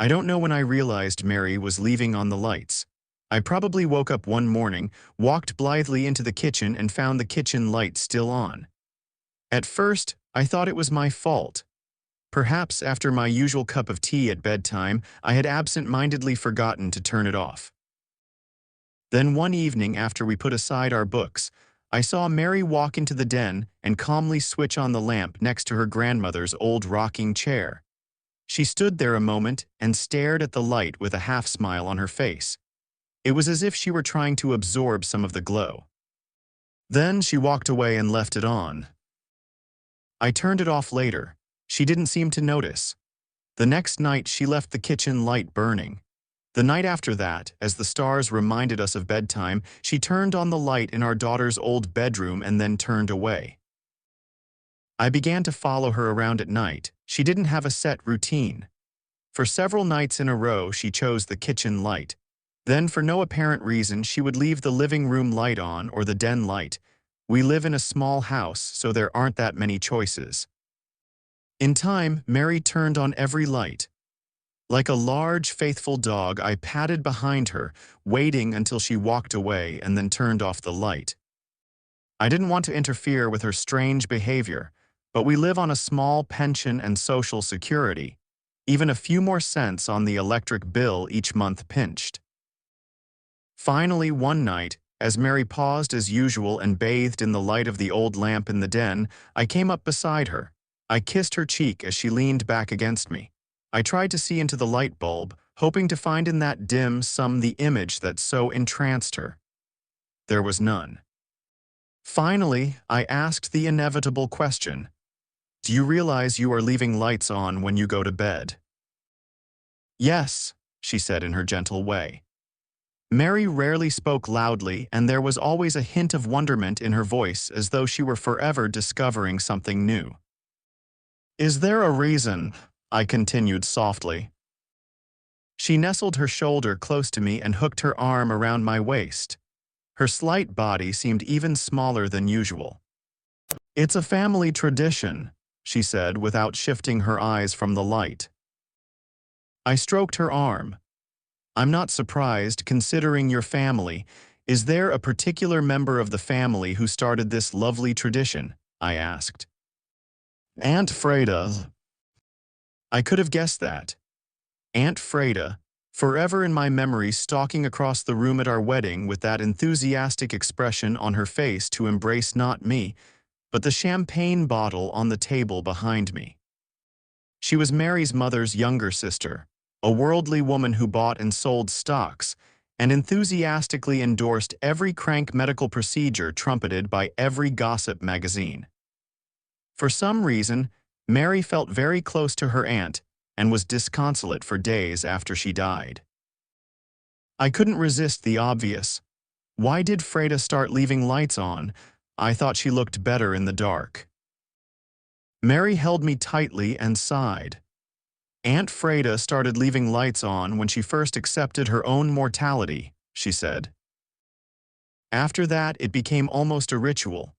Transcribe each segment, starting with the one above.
I don't know when I realized Mary was leaving on the lights. I probably woke up one morning, walked blithely into the kitchen and found the kitchen light still on. At first, I thought it was my fault. Perhaps after my usual cup of tea at bedtime, I had absent-mindedly forgotten to turn it off. Then one evening after we put aside our books, I saw Mary walk into the den and calmly switch on the lamp next to her grandmother's old rocking chair. She stood there a moment and stared at the light with a half-smile on her face. It was as if she were trying to absorb some of the glow. Then she walked away and left it on. I turned it off later. She didn't seem to notice. The next night she left the kitchen light burning. The night after that, as the stars reminded us of bedtime, she turned on the light in our daughter's old bedroom and then turned away. I began to follow her around at night. She didn't have a set routine. For several nights in a row, she chose the kitchen light. Then, for no apparent reason, she would leave the living room light on or the den light. We live in a small house, so there aren't that many choices. In time, Mary turned on every light. Like a large, faithful dog, I padded behind her, waiting until she walked away and then turned off the light. I didn't want to interfere with her strange behavior, but we live on a small pension and social security. Even a few more cents on the electric bill each month pinched. Finally, one night, as Mary paused as usual and bathed in the light of the old lamp in the den, I came up beside her. I kissed her cheek as she leaned back against me. I tried to see into the light bulb, hoping to find in that dim sum the image that so entranced her. There was none. Finally, I asked the inevitable question. Do you realize you are leaving lights on when you go to bed? Yes, she said in her gentle way. Mary rarely spoke loudly, and there was always a hint of wonderment in her voice, as though she were forever discovering something new. Is there a reason? I continued softly. She nestled her shoulder close to me and hooked her arm around my waist. Her slight body seemed even smaller than usual. It's a family tradition, she said without shifting her eyes from the light. I stroked her arm. I'm not surprised, considering your family. Is there a particular member of the family who started this lovely tradition? I asked. Aunt Freda. I could have guessed that. Aunt Freda, forever in my memory, stalking across the room at our wedding with that enthusiastic expression on her face to embrace not me, but the champagne bottle on the table behind me. She was Mary's mother's younger sister, a worldly woman who bought and sold stocks and enthusiastically endorsed every crank medical procedure trumpeted by every gossip magazine. For some reason, Mary felt very close to her aunt and was disconsolate for days after she died. I couldn't resist the obvious. Why did Freda start leaving lights on? I thought she looked better in the dark. Mary held me tightly and sighed. Aunt Freda started leaving lights on when she first accepted her own mortality, she said. After that, it became almost a ritual.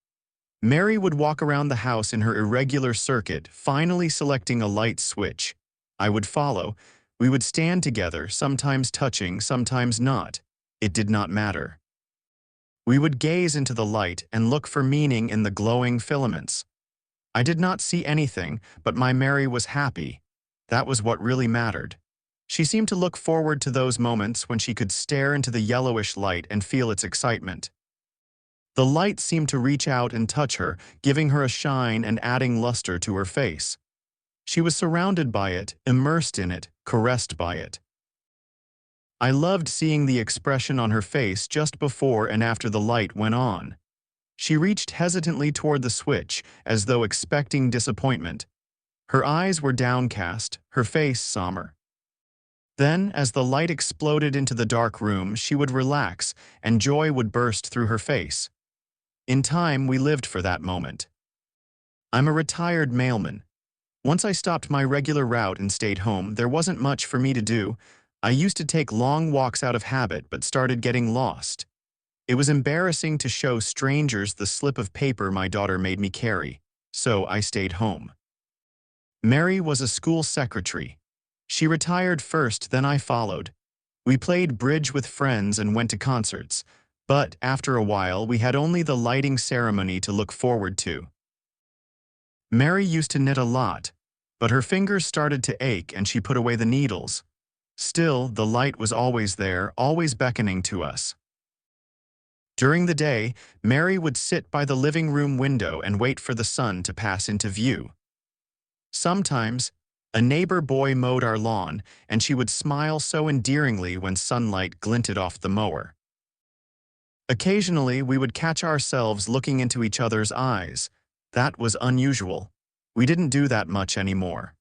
Mary would walk around the house in her irregular circuit, finally selecting a light switch. I would follow. We would stand together, sometimes touching, sometimes not. It did not matter. We would gaze into the light and look for meaning in the glowing filaments. I did not see anything, but my Mary was happy. That was what really mattered. She seemed to look forward to those moments when she could stare into the yellowish light and feel its excitement. The light seemed to reach out and touch her, giving her a shine and adding luster to her face. She was surrounded by it, immersed in it, caressed by it. I loved seeing the expression on her face just before and after the light went on. She reached hesitantly toward the switch, as though expecting disappointment. Her eyes were downcast, her face somber. Then, as the light exploded into the dark room, she would relax, and joy would burst through her face. In time, we lived for that moment. I'm a retired mailman. Once I stopped my regular route and stayed home, there wasn't much for me to do. I used to take long walks out of habit, but started getting lost. It was embarrassing to show strangers the slip of paper my daughter made me carry, so I stayed home. Mary was a school secretary. She retired first, then I followed. We played bridge with friends and went to concerts, but after a while we had only the lighting ceremony to look forward to. Mary used to knit a lot, but her fingers started to ache and she put away the needles. Still, the light was always there, always beckoning to us. During the day, Mary would sit by the living room window and wait for the sun to pass into view. Sometimes, a neighbor boy mowed our lawn, and she would smile so endearingly when sunlight glinted off the mower. Occasionally, we would catch ourselves looking into each other's eyes. That was unusual. We didn't do that much anymore.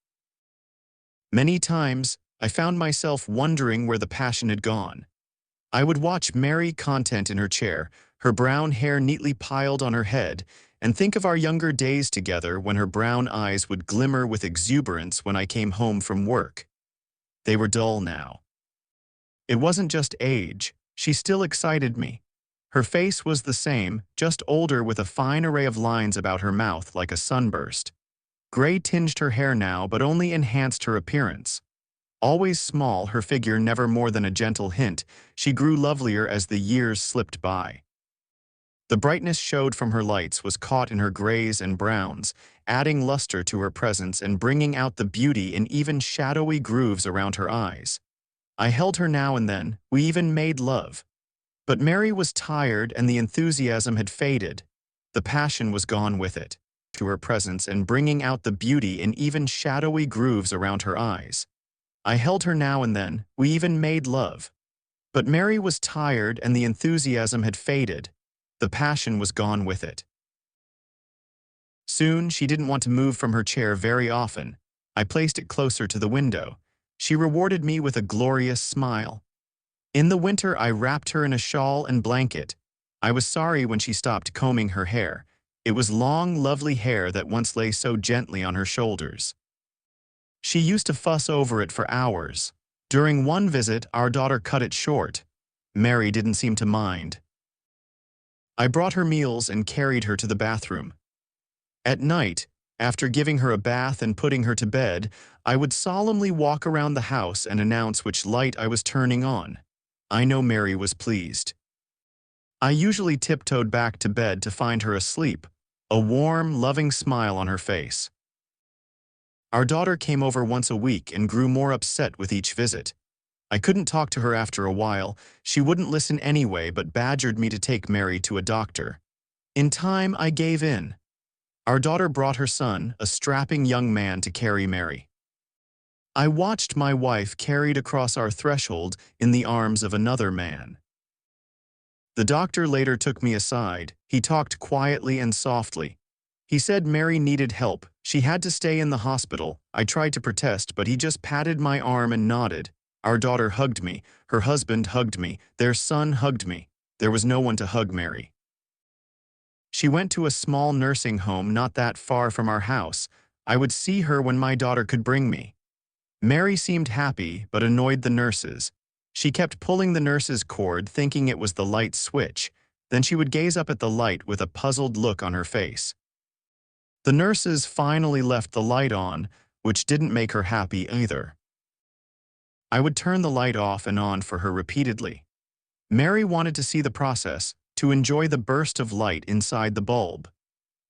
Many times, I found myself wondering where the passion had gone. I would watch Mary content in her chair, her brown hair neatly piled on her head, and think of our younger days together when her brown eyes would glimmer with exuberance when I came home from work. They were dull now. It wasn't just age, she still excited me. Her face was the same, just older with a fine array of lines about her mouth like a sunburst. Gray tinged her hair now but only enhanced her appearance. Always small, her figure never more than a gentle hint, she grew lovelier as the years slipped by. The brightness showed from her lights was caught in her grays and browns, adding luster to her presence and bringing out the beauty in even shadowy grooves around her eyes. I held her now and then, we even made love. But Mary was tired and the enthusiasm had faded. The passion was gone with it, to her presence and bringing out the beauty in even shadowy grooves around her eyes. I held her now and then, we even made love. But Mary was tired and the enthusiasm had faded. The passion was gone with it. Soon, she didn't want to move from her chair very often. I placed it closer to the window. She rewarded me with a glorious smile. In the winter, I wrapped her in a shawl and blanket. I was sorry when she stopped combing her hair. It was long, lovely hair that once lay so gently on her shoulders. She used to fuss over it for hours. During one visit, our daughter cut it short. Mary didn't seem to mind. I brought her meals and carried her to the bathroom. At night, after giving her a bath and putting her to bed, I would solemnly walk around the house and announce which light I was turning on. I know Mary was pleased. I usually tiptoed back to bed to find her asleep, a warm, loving smile on her face. Our daughter came over once a week and grew more upset with each visit. I couldn't talk to her after a while. She wouldn't listen anyway but badgered me to take Mary to a doctor. In time, I gave in. Our daughter brought her son, a strapping young man, to carry Mary. I watched my wife carried across our threshold in the arms of another man. The doctor later took me aside. He talked quietly and softly. He said Mary needed help. She had to stay in the hospital. I tried to protest, but he just patted my arm and nodded. Our daughter hugged me. Her husband hugged me. Their son hugged me. There was no one to hug Mary. She went to a small nursing home not that far from our house. I would see her when my daughter could bring me. Mary seemed happy, but annoyed the nurses. She kept pulling the nurse's cord, thinking it was the light switch. Then she would gaze up at the light with a puzzled look on her face. The nurses finally left the light on, which didn't make her happy either. I would turn the light off and on for her repeatedly. Mary wanted to see the process, to enjoy the burst of light inside the bulb.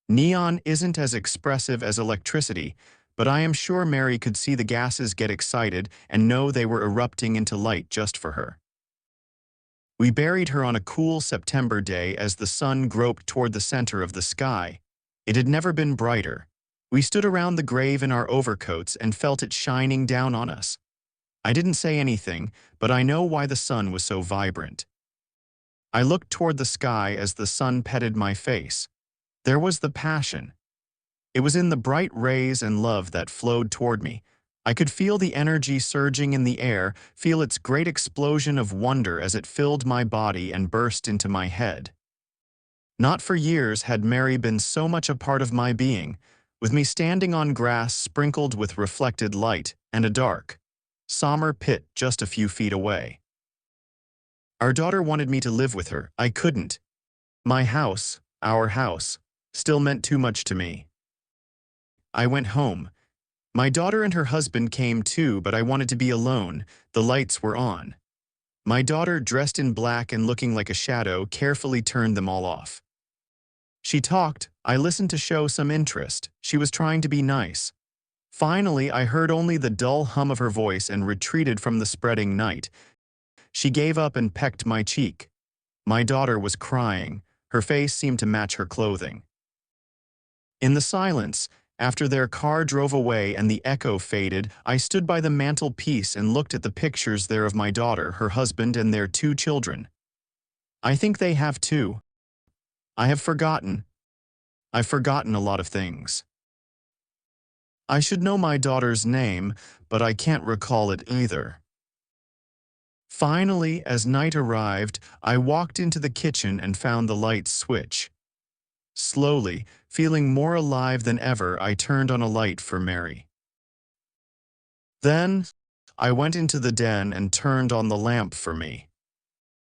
Neon isn't as expressive as electricity, but I am sure Mary could see the gases get excited and know they were erupting into light just for her. We buried her on a cool September day as the sun groped toward the center of the sky. It had never been brighter. We stood around the grave in our overcoats and felt it shining down on us. I didn't say anything, but I know why the sun was so vibrant. I looked toward the sky as the sun petted my face. There was the passion. It was in the bright rays and love that flowed toward me. I could feel the energy surging in the air, feel its great explosion of wonder as it filled my body and burst into my head. Not for years had Mary been so much a part of my being, with me standing on grass sprinkled with reflected light and a dark, somber pit just a few feet away. Our daughter wanted me to live with her. I couldn't. My house, our house, still meant too much to me. I went home. My daughter and her husband came too, but I wanted to be alone. The lights were on. My daughter, dressed in black and looking like a shadow, carefully turned them all off. She talked. I listened to show some interest. She was trying to be nice. Finally, I heard only the dull hum of her voice and retreated from the spreading night. She gave up and pecked my cheek. My daughter was crying. Her face seemed to match her clothing. In the silence, after their car drove away and the echo faded, I stood by the mantelpiece and looked at the pictures there of my daughter, her husband, and their 2 children. I think they have too. I have forgotten. I've forgotten a lot of things. I should know my daughter's name, but I can't recall it either. Finally, as night arrived, I walked into the kitchen and found the light switch. Slowly, feeling more alive than ever, I turned on a light for Mary. Then, I went into the den and turned on the lamp for me.